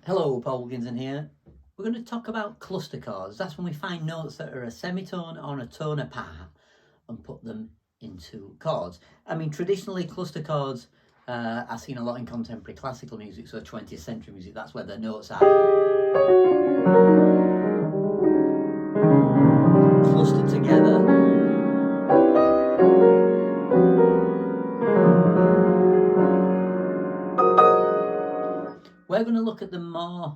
Hello, Paul Wilkinson here. We're going to talk about cluster chords. That's when we find notes that are a semitone or a tone apart and put them into chords. I mean, traditionally cluster chords are seen a lot in contemporary classical music, so 20th century music. That's where the notes are clustered together. We're going to look at them more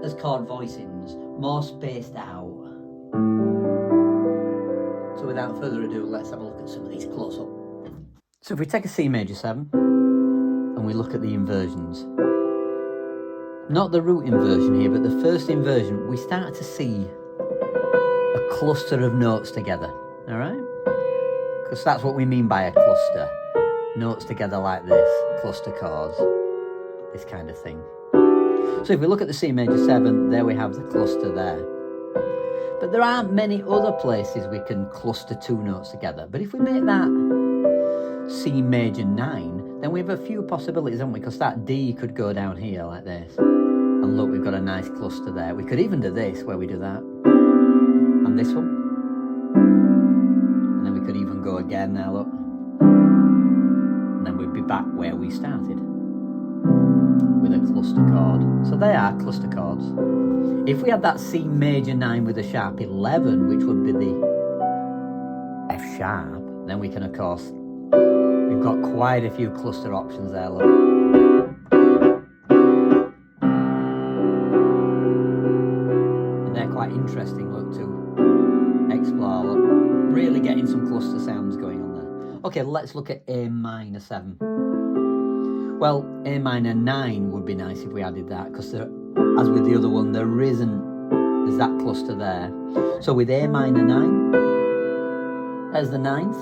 as chord voicings, more spaced out. So without further ado, let's have a look at some of these close up. So if we take a C major 7 and we look at the inversions, not the root inversion here, but the first inversion, we start to see a cluster of notes together, all right? Because that's what we mean by a cluster. Notes together like this, cluster chords, this kind of thing. So if we look at the C major 7, there we have the cluster there. But there aren't many other places we can cluster two notes together. But if we make that C major 9, then we have a few possibilities, haven't we? Because that D could go down here like this. And look, we've got a nice cluster there. We could even do this, where we do that. And this one. And then we could even go again now, look. And then we'd be back where we started, with a cluster chord. So they are cluster chords. If we had that C major 9 with a sharp 11, which would be the F sharp, then we can, of course, we've got quite a few cluster options there, look. And they're quite interesting, look, to explore, look. Really getting some cluster sounds going on there. Okay, let's look at A minor 7. Well, A minor 9 would be nice if we added that, because as with the other one, there's that cluster there. So with A minor 9, there's the 9th.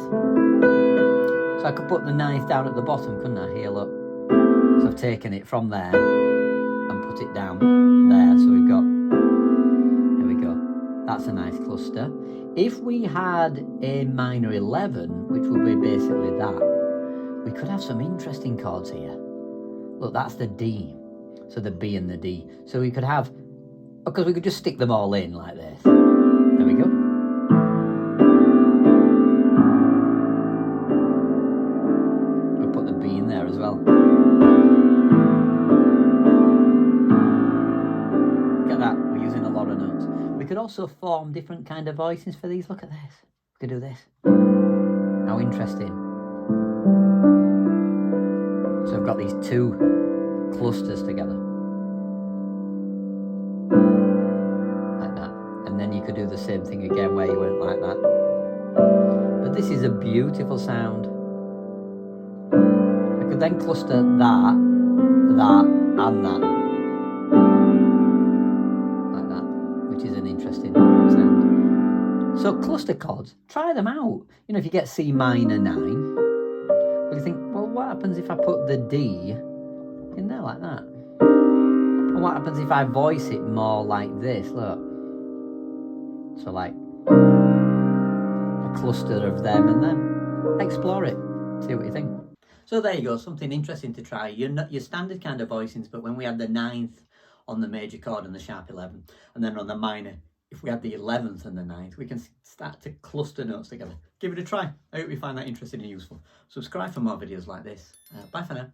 So I could put the 9th down at the bottom, couldn't I? Here, look. So I've taken it from there and put it down there. So we've got, there we go. That's a nice cluster. If we had A minor 11, which would be basically that, we could have some interesting chords here. Look, that's the D. So the B and the D. So we could have, because we could just stick them all in like this. There we go. We'll put the B in there as well. Look at that, we're using a lot of notes. We could also form different kind of voicings for these. Look at this. We could do this. How interesting. So I've got these two clusters together. Like that. And then you could do the same thing again where you went like that. But this is a beautiful sound. I could then cluster that, and that. Like that. Which is an interesting sound. So cluster chords, try them out. You know, if you get C minor 9, well, you think, well, what happens if I put the D in there like that? And what happens if I voice it more like this? Look. So like a cluster of them and them. Explore it. See what you think. So there you go, something interesting to try. Your standard kind of voicings, but when we had the 9th on the major chord and the sharp 11, and then on the minor, if we had the 11th and the 9th, we can start to cluster notes together. Give it a try. I hope you find that interesting and useful. Subscribe for more videos like this. Bye for now.